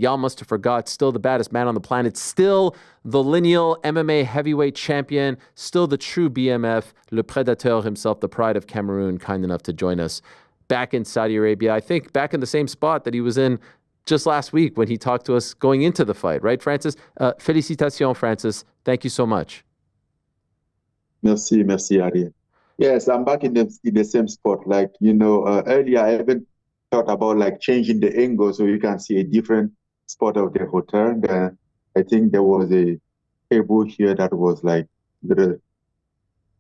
y'all must have forgot, still the baddest man on the planet, still the lineal MMA heavyweight champion, still the true BMF, Le Prédateur himself, the pride of Cameroon, kind enough to join us back in Saudi Arabia. I think back in the same spot that he was in just last week when he talked to us going into the fight, right, Francis? Félicitations, Francis. Thank you so much. Merci, Ariel. Yes, I'm back in the same spot. Like, earlier I haven't thought about like changing the angle so you can see a different spot of the hotel. Then I think there was a table here that was like little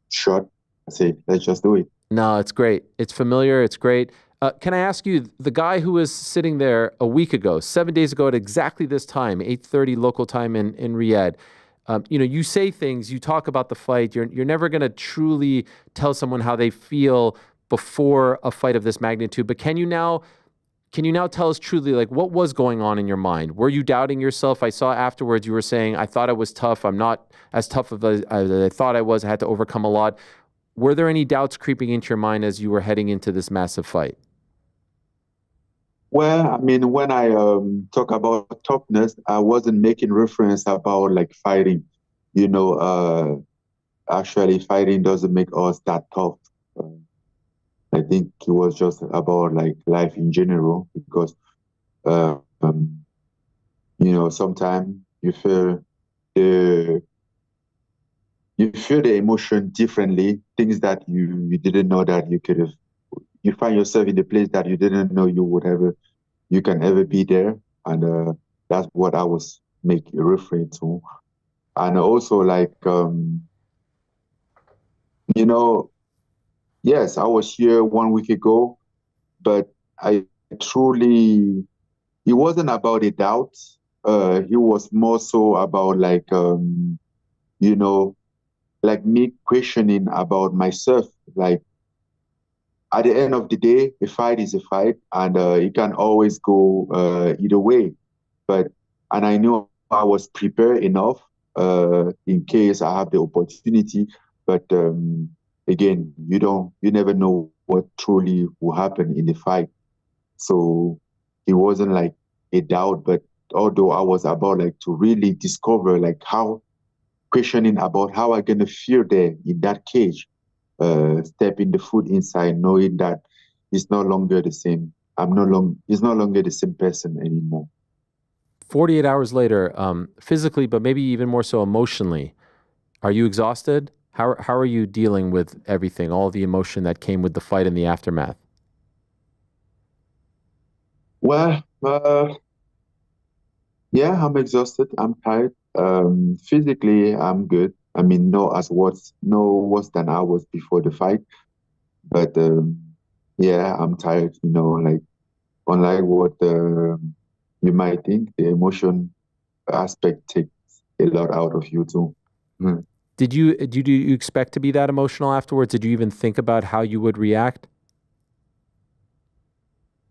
short. I say, let's just do it. No, it's great. It's familiar. It's great. Can I ask you, the guy who was sitting there a week ago, 7 days ago at exactly this time, 8:30 local time in Riyadh, you say things, you talk about the fight. You're never going to truly tell someone how they feel before a fight of this magnitude. But can you now tell us truly, like, what was going on in your mind? Were you doubting yourself? I saw afterwards you were saying, I thought I was tough. I'm not as tough as I thought I was. I had to overcome a lot. Were there any doubts creeping into your mind as you were heading into this massive fight? Well, I mean, when I talk about toughness, I wasn't making reference about like fighting. Actually, fighting doesn't make us that tough. I think it was just about like life in general, because sometimes you feel the emotion differently. Things that you didn't know that you could have. You find yourself in a place that you didn't know you can ever be there, and that's what I was referring to. And also, like, yes, I was here 1 week ago, but it wasn't about a doubt. It was more so about like, like me questioning about myself. Like, at the end of the day, a fight is a fight, and it can always go either way. And I knew I was prepared enough in case I have the opportunity. But again, you never know what truly will happen in the fight. So it wasn't like a doubt, but although I was about like to really discover like questioning about how I'm gonna feel there in that cage. Stepping the foot inside, knowing that it's no longer the same. It's no longer the same person anymore. 48 hours later, physically, but maybe even more so emotionally, are you exhausted? How are you dealing with everything, all the emotion that came with the fight and the aftermath? Well, yeah, I'm exhausted. I'm tired. Physically, I'm good. I mean, no worse than I was before the fight. But yeah, I'm tired. Like, unlike what you might think, the emotion aspect takes a lot out of you too. Mm. Did you expect to be that emotional afterwards? Did you even think about how you would react?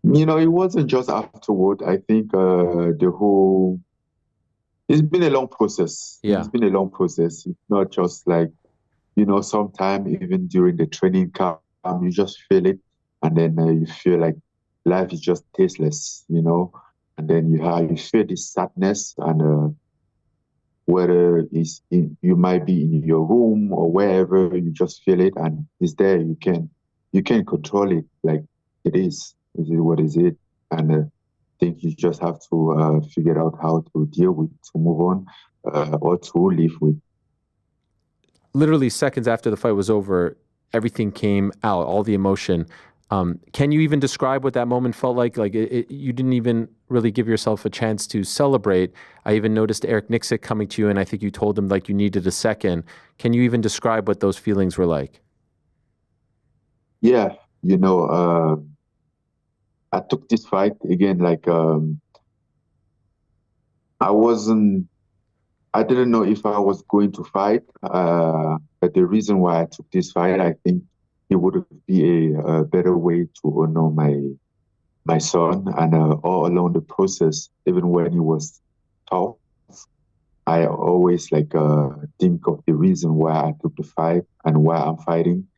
It wasn't just afterward. I think it's been a long process. Yeah. It's been a long process. It's not just like, sometime even during the training camp, you just feel it. And then you feel like life is just tasteless, and then you feel this sadness, and whether you might be in your room or wherever, you just feel it, and it's there. You can control it. Like, it is what is it? And I think you just have to figure out how to deal with, to move on, or to live with. Literally seconds after the fight was over, everything came out, all the emotion. Can you even describe what that moment felt like? Like, you didn't even really give yourself a chance to celebrate. I even noticed Eric Nixick coming to you, and I think you told him like you needed a second. Can you even describe what those feelings were like? Yeah, I took this fight again, like, I didn't know if I was going to fight, but the reason why I took this fight, I think it would be a better way to honor my son, and all along the process, even when he was tough, I always like think of the reason why I took the fight and why I'm fighting.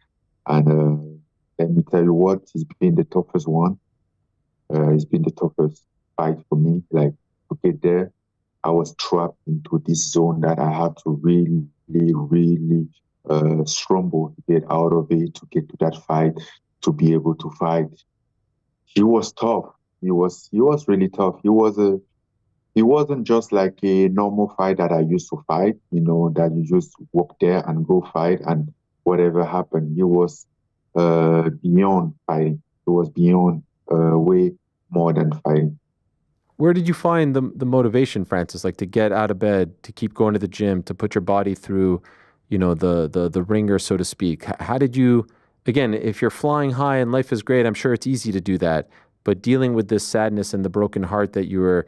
And let me tell you what, it's been the toughest one. It's been the toughest fight for me. Like, okay, there, I was trapped into this zone that I had to really, really scramble to get out of it, to get to that fight, to be able to fight. He was tough. He was really tough. He wasn't just like a normal fight that I used to fight, that you just walk there and go fight and whatever happened. He was beyond fighting. He was beyond way more than fighting. Where did you find the motivation, Francis, like to get out of bed, to keep going to the gym, to put your body through, the ringer, so to speak? How did you, again, if you're flying high and life is great, I'm sure it's easy to do that. But dealing with this sadness and the broken heart that you were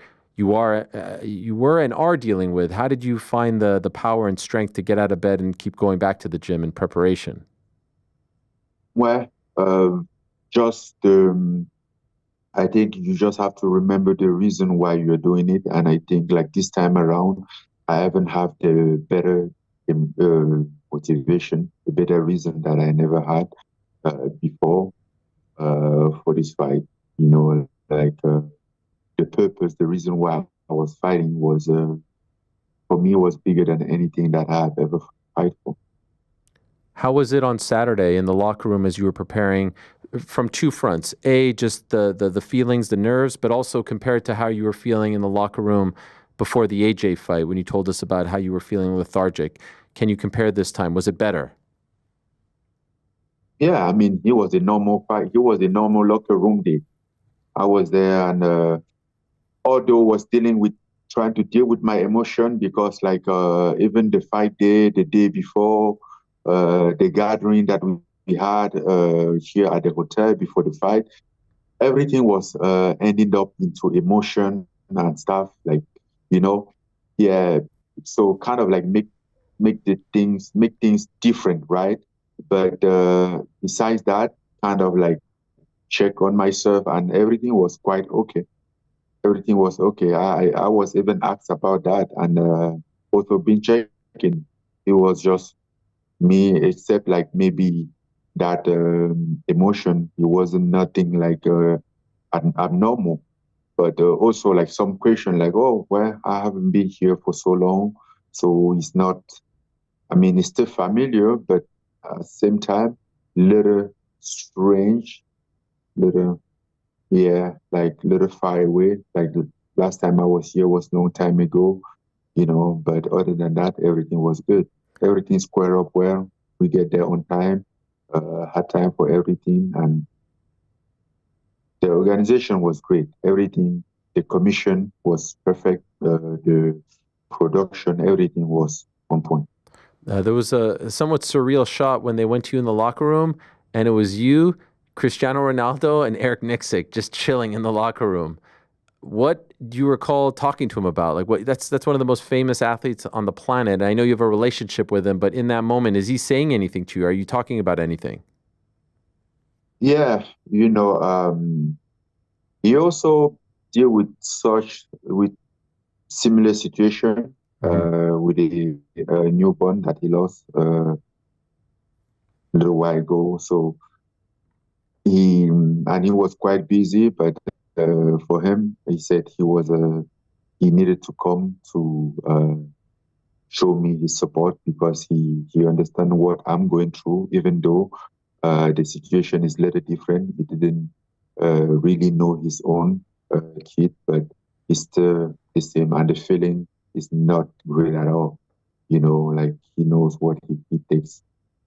and are dealing with, how did you find the power and strength to get out of bed and keep going back to the gym in preparation? Well, just I think you just have to remember the reason why you're doing it. And I think like this time around, I haven't have the better motivation, the better reason that I never had before for this fight. The purpose, the reason why I was fighting was, for me, was bigger than anything that I have ever fight for. How was it on Saturday in the locker room as you were preparing from two fronts? A, just the feelings, the nerves, but also compared to how you were feeling in the locker room before the AJ fight when you told us about how you were feeling lethargic. Can you compare this time? Was it better? Yeah, I mean, it was a normal fight. It was a normal locker room day. I was there and although was trying to deal with my emotion because like even the fight day, the day before, the gathering that we had here at the hotel before the fight, everything was ending up into emotion and stuff like, yeah. So kind of like make things different, right? But besides that, kind of like check on myself and everything was quite okay. Everything was okay. I was even asked about that and also been checking. It was just me, except like maybe that emotion. It wasn't nothing like abnormal, but also like some question like, oh, well, I haven't been here for so long, so it's not. I mean, it's still familiar, but at the same time, little strange, little yeah, like little far away. Like the last time I was here was a long time ago, but other than that, everything was good. Everything squared up well. We get there on time, had time for everything, and the organization was great. Everything, the commission was perfect. The production, everything was on point. There was a somewhat surreal shot when they went to you in the locker room, and it was you, Cristiano Ronaldo, and Eric Nixick just chilling in the locker room. What do you recall talking to him about? Like, that's one of the most famous athletes on the planet. And I know you have a relationship with him, but in that moment, is he saying anything to you? Are you talking about anything? Yeah, he also deal with similar situation Hmm. with a newborn that he lost a little while ago. So he was quite busy, but for him, he said he needed to come to show me his support because he understands what I'm going through, even though the situation is a little different. He didn't really know his own kid, but it's still the same, and the feeling is not great at all. Like he knows what he takes.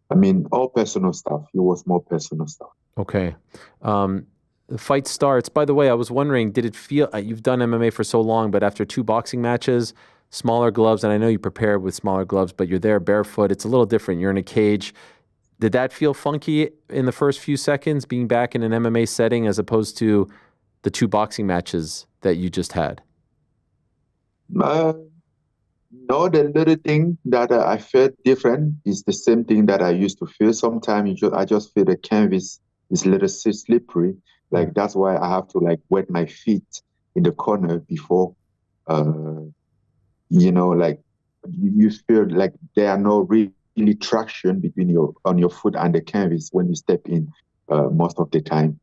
I mean, all personal stuff. It was more personal stuff. Okay. The fight starts. By the way, I was wondering, did it feel, you've done MMA for so long, but after two boxing matches, smaller gloves, and I know you prepare with smaller gloves, but you're there barefoot. It's a little different. You're in a cage. Did that feel funky in the first few seconds, being back in an MMA setting as opposed to the two boxing matches that you just had? Uh, no, the little thing that I felt different is the same thing that I used to feel. Sometimes I just feel the canvas is a little slippery. Mm. Like that's why I have to like wet my feet in the corner before, uh, like you feel like there are no really traction between your foot and the canvas when you step in most of the time.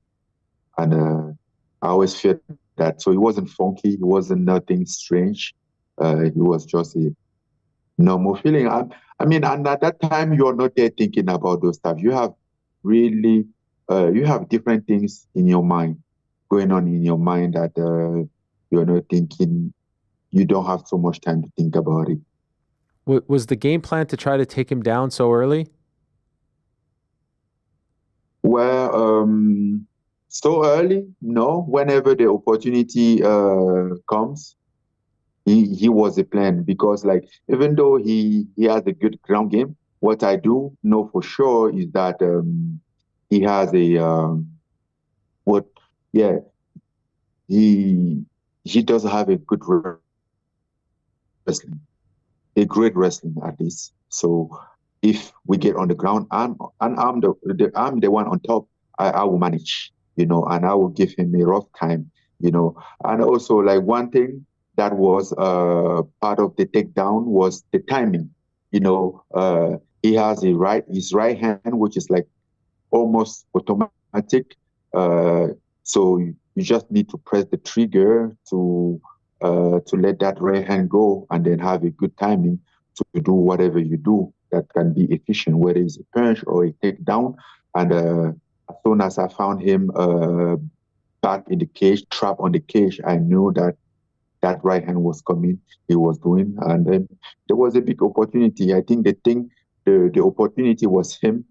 And I always feel that. So it wasn't funky. It wasn't nothing strange. It was just a normal feeling. I mean, and at that time, you're not there thinking about those stuff. You have really, you have different things in your mind going on in your mind that you're not thinking. You don't have so much time to think about it. Was the game plan to try to take him down so early? Well, so early, no. Whenever the opportunity comes, he was a plan because like even though he has a good ground game, what I do know for sure is that he has a what yeah he does have a good wrestling, a great wrestling at least. So if we get on the ground and I'm the one on top, I will manage, and I will give him a rough time, And also like one thing that was part of the takedown was the timing. He has his right hand, which is like almost automatic. So you just need to press the trigger to let that right hand go and then have a good timing to do whatever you do that can be efficient, whether it's a punch or a takedown. And as soon as I found him back in the cage, trapped on the cage, I knew that that right hand was coming, he was doing. And then there was a big opportunity. I think the opportunity was him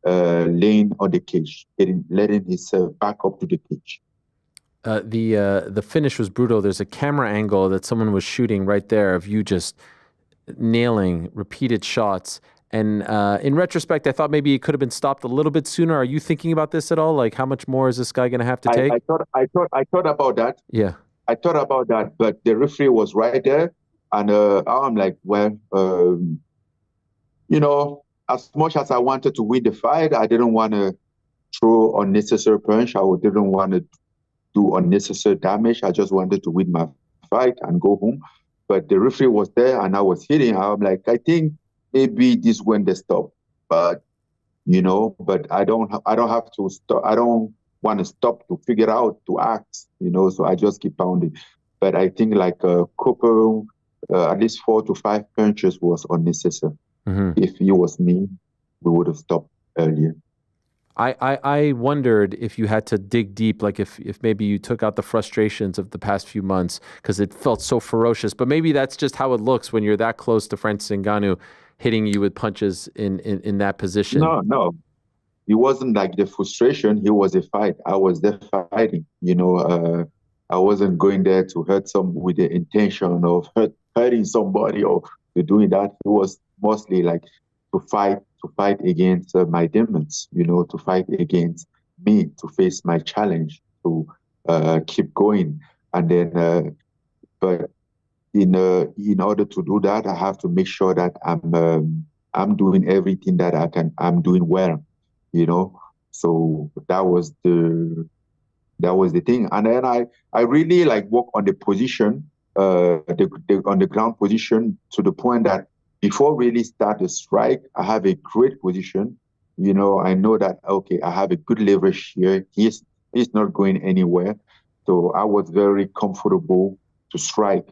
laying on the cage, letting himself back up to the cage. The finish was brutal. There's a camera angle that someone was shooting right there of you just nailing repeated shots. And in retrospect, I thought maybe it could have been stopped a little bit sooner. Are you thinking about this at all? Like, how much more is this guy going to have to take? I thought about that. Yeah. I thought about that, but the referee was right there, and I'm like, well, as much as I wanted to win the fight, I didn't want to throw unnecessary punch. I didn't want to do unnecessary damage. I just wanted to win my fight and go home. But the referee was there, and I was hitting. I'm like, I think maybe this when they stop, but but I don't have to stop. I don't want to stop to figure out to act, So I just keep pounding. But I think like a couple, at least 4 to 5 punches was unnecessary. Mm-hmm. If it was me, we would have stopped earlier. I wondered if you had to dig deep, like if maybe you took out the frustrations of the past few months because it felt so ferocious. But maybe that's just how it looks when you're that close to Francis Ngannou hitting you with punches in that position. No. It wasn't like the frustration. It was a fight. I was there fighting. I wasn't going there to hurt with the intention of hurting somebody or to doing that. It was mostly like to fight against my demons, to fight against me, to face my challenge, to keep going. And then, but in order to do that, I have to make sure that I'm doing everything that I can. I'm doing well, So that was the thing. And then I really like work on the position, on the ground position to the point that before really start the strike, I have a great position. I know that, okay, I have a good leverage here. He's not going anywhere. So I was very comfortable to strike.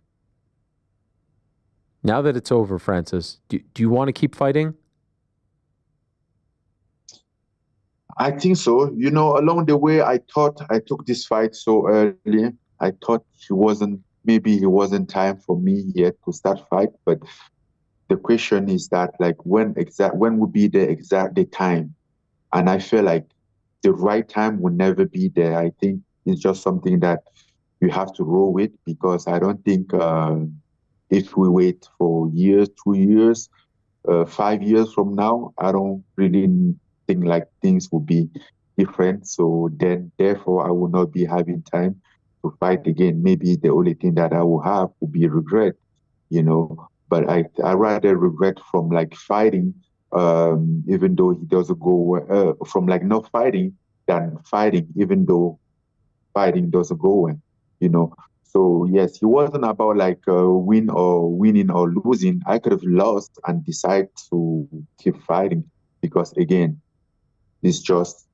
Now that it's over, Francis, do you want to keep fighting? I think so. Along the way, I thought I took this fight so early. I thought maybe it wasn't time for me yet to start fight. But the question is that like when would be the time? And I feel like the right time will never be there. I think it's just something that you have to roll with because I don't think if we wait for years, 2 years, 5 years from now, I don't really think like things will be different. So then, therefore, I will not be having time to fight again. Maybe the only thing that I will have will be regret, But I rather regret from like fighting, even though he doesn't go from like not fighting than fighting, even though fighting doesn't go well, So yes, it wasn't about like winning or losing. I could have lost and decide to keep fighting because again, it's just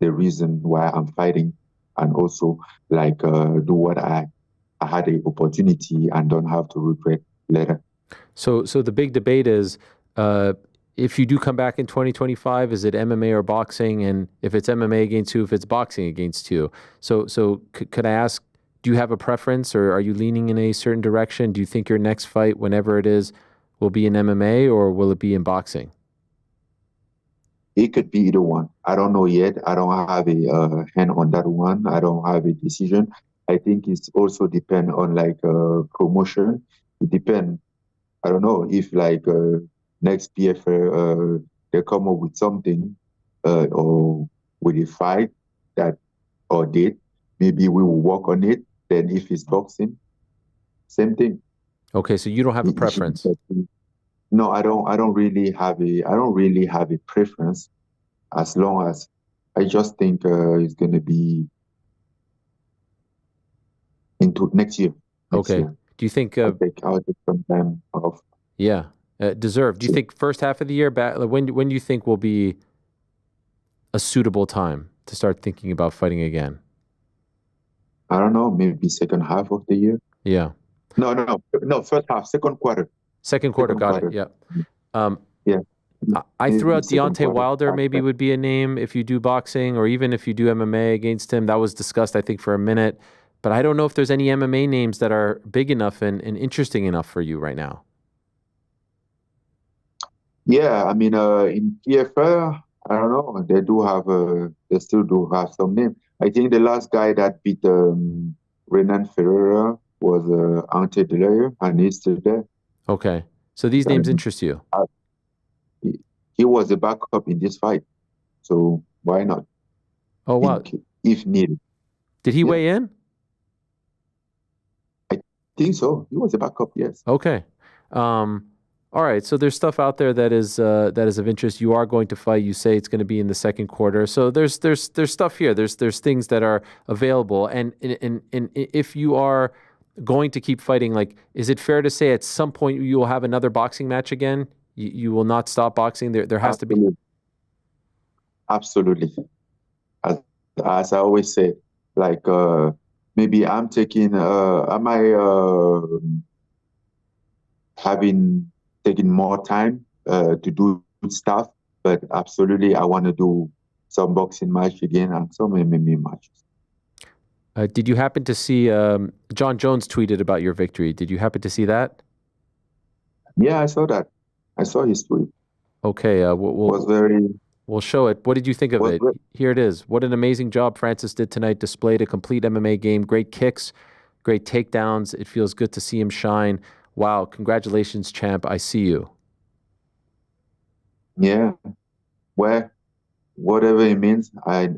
the reason why I'm fighting. and also like do what I had the opportunity and don't have to regret later. So the big debate is, if you do come back in 2025, is it MMA or boxing? And if it's MMA against who, if it's boxing against who? So could I ask, do you have a preference, or are you leaning in a certain direction? Do you think your next fight, whenever it is, will be in MMA or will it be in boxing? It could be either one. I don't know yet. I don't have a hand on that one. I don't have a decision. I think it's also depend on like promotion. It depends. I don't know if like next PFL they come up with something or with a fight that or date. Maybe we will work on it. Then if it's boxing, same thing. Okay, so you don't have a It should preference. be. No, I don't really have a. I don't really have a preference. As long as I just think it's gonna be into next year. Next Okay. year, Do you think, I'll take some time off. yeah, deserved? Do you So, think first half of the year, when do you think will be a suitable time to start thinking about fighting again? I don't know. Maybe second half of the year. Yeah. No. First half, second quarter. Second quarter, Second got it. quarter. Yeah. Um, Yeah, I threw maybe out second Deontay quarter. Wilder, maybe would be a name if you do boxing, or even if you do MMA against him. That was discussed, I think, for a minute. But I don't know if there's any MMA names that are big enough and interesting enough for you right now. Yeah, I mean, in PFL, I don't know. They do have they still do have some name. I think the last guy that beat Renan Ferreira was Ante Delaya, and he's still there. Okay. So these names And interest you. uh, he was a backup in this fight, so why not? Oh, wow. Think if needed. Did he Yeah, weigh in? I think so. He was a backup, yes. Okay. Um, all right. So there's stuff out there that is of interest. You are going to fight. You say it's going to be in the second quarter. So there's stuff here. There's things that are available. And if you are going to keep fighting, like, is it fair to say at some point you will have another boxing match again? You will not stop boxing. There has to be. Absolutely. Absolutely. As I always say, like maybe I'm taking am I having taking more time to do stuff, but absolutely I want to do some boxing match again and some MMA matches. Did you happen to see Jon Jones tweeted about your victory? Did you happen to see that? Yeah, I saw that. I saw his tweet. Okay. Was very We'll show it. What did you think of was it? very, Here it is. What an amazing job Francis did tonight. Displayed a complete MMA game. Great kicks, great takedowns. It feels good to see him shine. Wow. Congratulations, champ. I see you. yeah. Well, whatever it means, I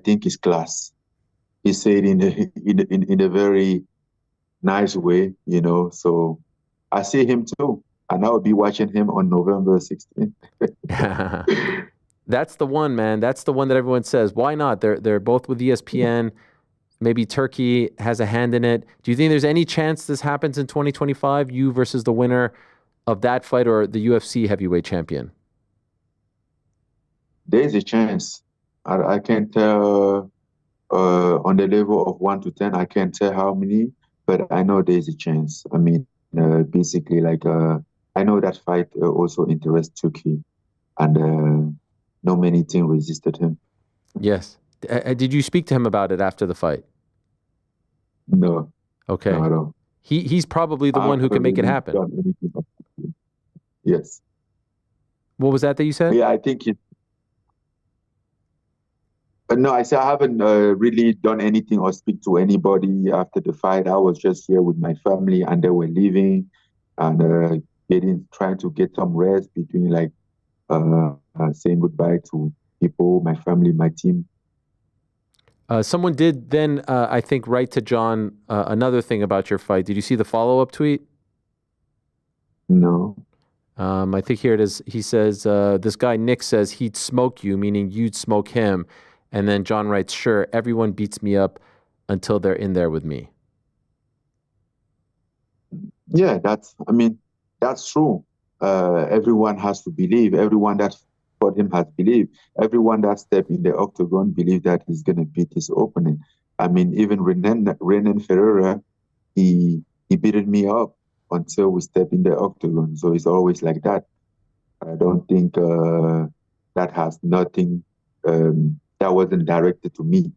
think it's class. He said in a very nice way, you know. So I see him too, and I'll be watching him on November 16th. That's the one, man. That's the one that everyone says. Why not? They're both with ESPN. Maybe Turkey has a hand in it. Do you think there's any chance this happens in 2025? You versus the winner of that fight or the UFC heavyweight champion? There's a chance. I can't tell on the level of 1 to 10. I can't tell how many, but I know there's a chance. I mean, basically, like I know that fight also interests Turkey, and no many things resisted him. Yes. Did you speak to him about it after the fight? No, Okay. no, I don't. He's probably the I one who can haven't make it really happen. done anything about it. Yes. What was that you said? Yeah, I think it. No, I said I haven't really done anything or speak to anybody after the fight. I was just here with my family, and they were leaving, and trying to get some rest between like saying goodbye to people, my family, my team. Someone did then, I think, write to John another thing about your fight. Did you see the follow-up tweet? No. I think here it is. He says, this guy Nick says he'd smoke you, meaning you'd smoke him. And then John writes, sure, everyone beats me up until they're in there with me. Yeah, I mean, that's true. Everyone has to believe. Everyone that fought him has believed. Everyone that stepped in the octagon believed that he's going to beat his opponent. I mean, even Renan Ferreira, he beaten me up until we step in the octagon. So it's always like that. I don't think that has nothing that wasn't directed to me.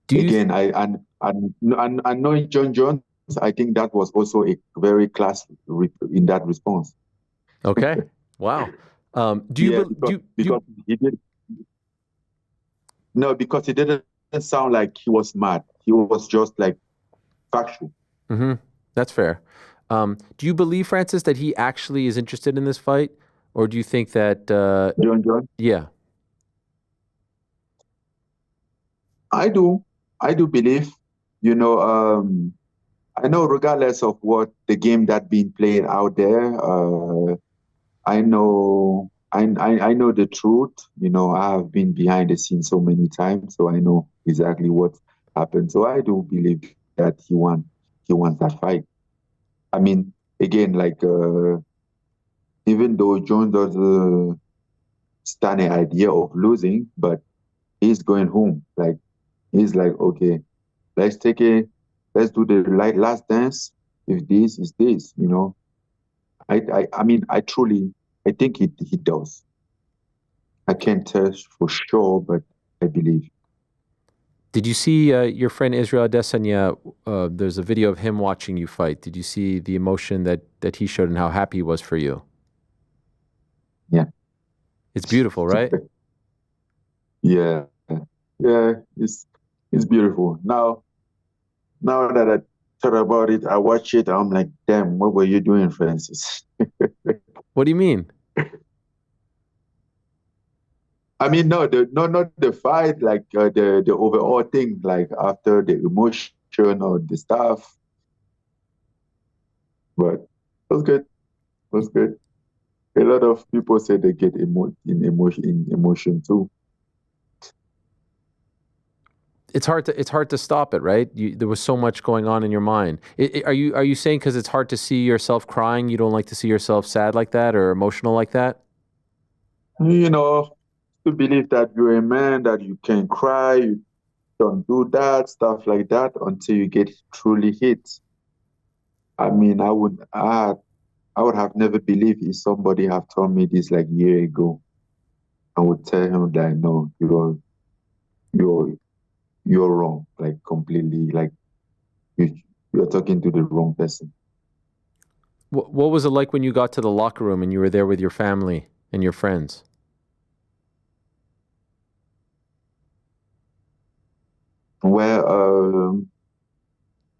Do you? Again, I know Jon Jones. I think that was also a very class in that response. Okay. Wow. Do you Yeah, do because he did no, because he didn't sound like he was mad. He was just like factual. mm-hmm. That's fair. Do you believe, Francis, that he actually is interested in this fight, or do you think that? Jon Jones. Yeah. I do. I do believe. You know, I know regardless of what the game that being played out there, I know the truth. You know, I have been behind the scenes so many times, so I know exactly what happened. So I do believe that he wants that fight. I mean, again, like even though Jones doesn't stand an idea of losing, but he's going home. Like he's like, okay, let's take it, let's do the last dance. If this is this, you know. I mean, I think he does. I can't tell for sure, but I believe. Did you see your friend Israel Adesanya? There's a video of him watching you fight. Did you see the emotion that he showed and how happy he was for you? Yeah. It's beautiful, right? Yeah. Yeah. It's beautiful. Now that I thought about it, I watch it, I'm like, damn, what were you doing, Francis? What do you mean? I mean, no, not the fight, like the overall thing, like after the emotion or the stuff. But it was good. It was good. A lot of people say they get in emotion too. It's hard to stop it, right? There was so much going on in your mind. Are you saying because it's hard to see yourself crying, you don't like to see yourself sad like that or emotional like that? You know, to believe that you're a man, that you can cry, you don't do that, stuff like that until you get truly hit. I mean, I would have never believed if somebody have told me this like a year ago. I would tell him that no, you're you're wrong, like completely, like you you're talking to the wrong person. What was it like when you got to the locker room and you were there with your family and your friends? Well,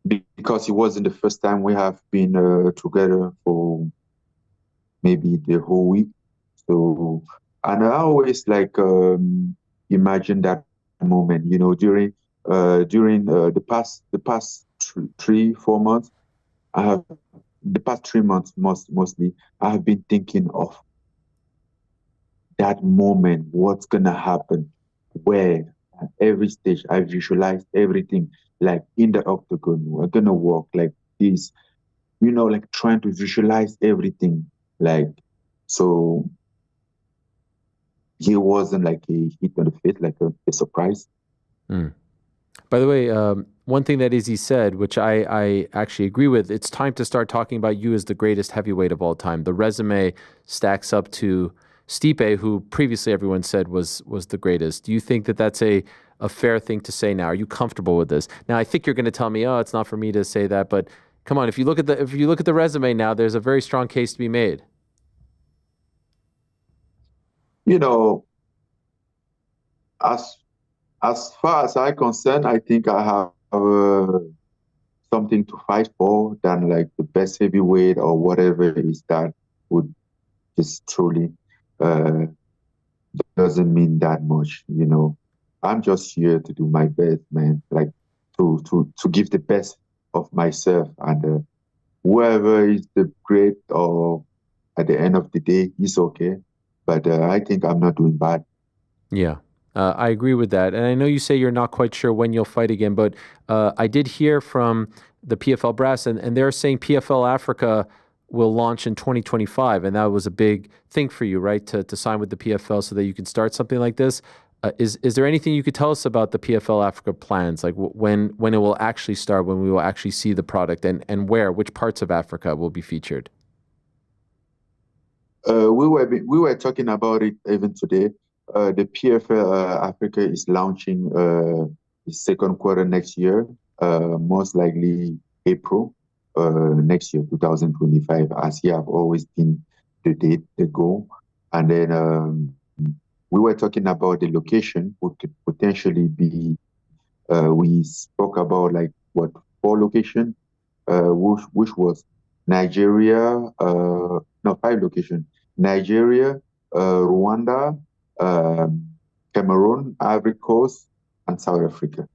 because it wasn't the first time we have been together for maybe the whole week. So, and I always like imagine that moment, you know, during the past 3 4 months, I have the past 3 months mostly, I have been thinking of that moment, what's gonna happen, where at every stage I visualized everything, like in the octagon, we're gonna walk like this, you know, like trying to visualize everything, like so he wasn't like a hit on the face, like a surprise. Mm. By the way, one thing that Izzy said, which I actually agree with, it's time to start talking about you as the greatest heavyweight of all time. The resume stacks up to Stipe, who previously everyone said was the greatest. Do you think that that's a fair thing to say now? Are you comfortable with this? Now, I think you're going to tell me, oh, it's not for me to say that, but come on, if you look at the resume now, there's a very strong case to be made. You know, as as far as I concern, I think I have something to fight for than like the best heavyweight or whatever it is that would just truly uh, doesn't mean that much. You know, I'm just here to do my best, man. Like to give the best of myself, and whoever is the great or at the end of the day, it's okay. But I think I'm not doing bad. Yeah, I agree with that. And I know you say you're not quite sure when you'll fight again, but I did hear from the PFL brass, and they're saying PFL Africa will launch in 2025. And that was a big thing for you, right? To sign with the PFL so that you can start something like this. Is there anything you could tell us about the PFL Africa plans? Like when it will actually start, when we will actually see the product, and where, which parts of Africa will be featured? We were talking about it even today. The PFL Africa is launching the second quarter next year, most likely April next year, 2025, as you have always been the date, the goal. And then we were talking about the location, would could potentially be, we spoke about like what, four location, which was Nigeria, no, five location. Nigeria, Rwanda, um, Cameroon, Ivory Coast, and South Africa.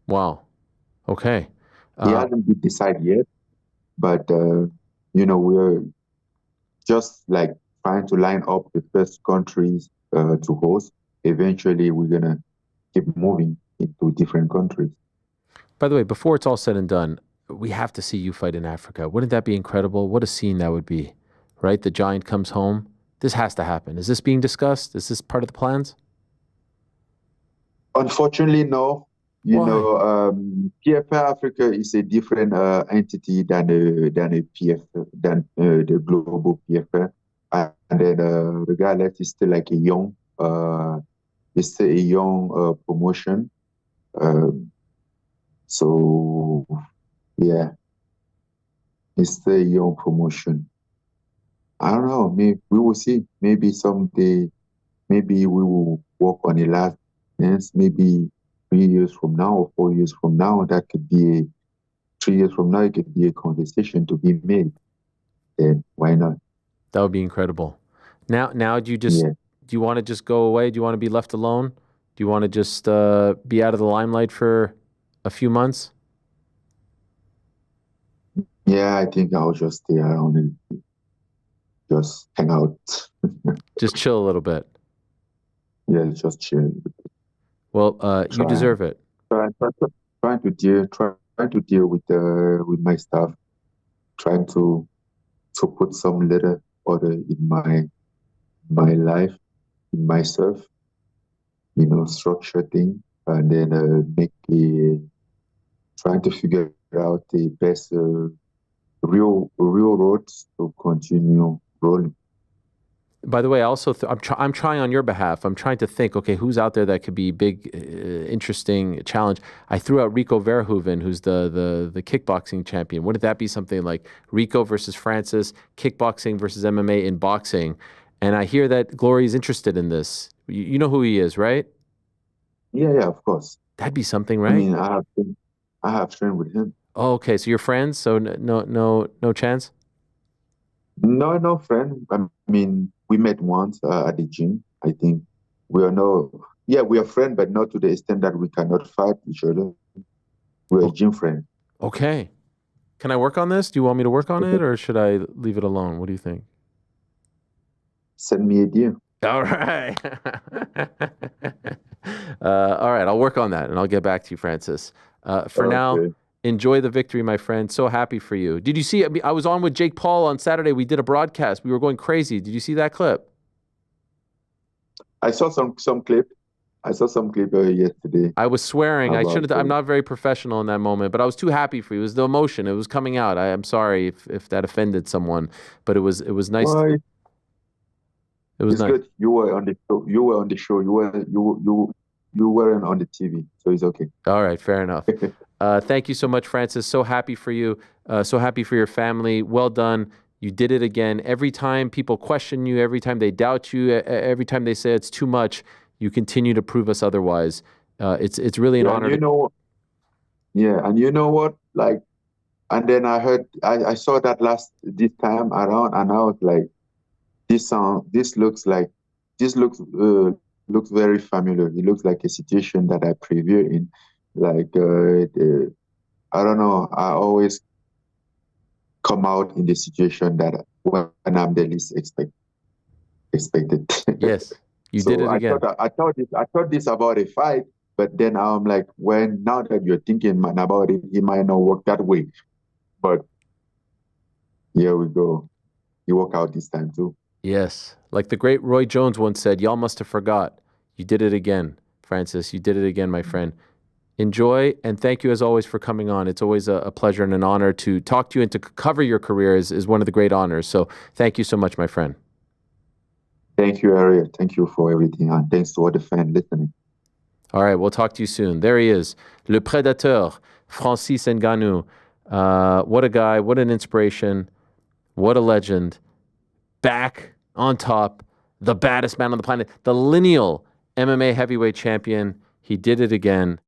Wow. Okay. It hasn't been decided yet, but we're just like trying to line up the first countries to host. Eventually, we're gonna keep moving into different countries. By the way, before it's all said and done, we have to see you fight in Africa. Wouldn't that be incredible? What a scene that would be, right? The giant comes home. This has to happen. Is this being discussed? Is this part of the plans? Unfortunately, no. Why? PFL Africa is a different entity than a PFL, than the global PFL. And then regardless, it's still like it's still a young promotion. So yeah, it's still a young promotion. I don't know. Maybe we will see. Maybe someday, maybe we will work on a last dance. Maybe 3 years from now or 4 years from now, that could be 3 years from now, it could be a conversation to be made. Then why not? That would be incredible. Now, Yeah. do you want to just go away? Do you want to be left alone? Do you want to just be out of the limelight for a few months? Yeah, I think I'll just stay around and just hang out. Just chill a little bit. Yeah, just chill. Well, you Try, deserve it. trying to deal with my stuff. Trying to put some little order in my life, in myself. Structure thing, and then trying to figure out the best real roads to continue rolling. By the way, I also I'm trying on your behalf. I'm trying to think. Okay, who's out there that could be big, interesting challenge? I threw out Rico Verhoeven, who's the kickboxing champion. Wouldn't that be something like Rico versus Francis, kickboxing versus MMA in boxing? And I hear that Glory is interested in this. You know who he is, right? Yeah, of course. That'd be something, I right? mean, I have trained with him. Oh, okay. So you're friends. So no chance. No friend. I mean, we met once at the gym. I think we are no. Yeah, we are friends, but not to the extent that we cannot fight each other. We're a O- gym friend. Okay. Can I work on this? Do you want me to work on Okay. it, or should I leave it alone? What do you think? Send me a deal. All right. All right. I'll work on that and I'll get back to you, Francis. For now, Okay. enjoy the victory, my friend. So happy for you. Did you see? I was on with Jake Paul on Saturday. We did a broadcast. We were going crazy. Did you see that clip? I saw some clip. I saw some clip yesterday I was swearing. I about shouldn't. I'm not very professional in that moment, but I was too happy for you. It was the emotion. It was coming out. I'm sorry if that offended someone, but it was nice. well, It was it's nice. good. You were on the show. You were on the show. You weren't on the TV, so it's okay. All right, fair enough. Thank you so much, Francis. So happy for you. So happy for your family. Well done. You did it again. Every time people question you, every time they doubt you, every time they say it's too much, you continue to prove us otherwise. It's really an Yeah, honor to. and you know what? Like, and then I saw that this time around, and I was like, this looks very familiar. It looks like a situation that I preview in, like I don't know. I always come out in the situation that when I'm the least expected. Yes, you did So it again. I thought this about a fight, but then I'm like, when now that you're thinking man about it, it might not work that way. But here we go. You work out this time too. Yes. Like the great Roy Jones once said, y'all must have forgot. You did it again. Francis, you did it again, my friend. Enjoy, and thank you as always for coming on. It's always a pleasure and an honor to talk to you, and to cover your career is one of the great honors. So thank you so much, my friend. Thank you, Ariel. Thank you for everything, and thanks to all the fans listening. All right, we'll talk to you soon. There he is, Le Prédateur, Francis Ngannou. What a guy, what an inspiration, what a legend. Back on top, the baddest man on the planet, the lineal MMA heavyweight champion. He did it again.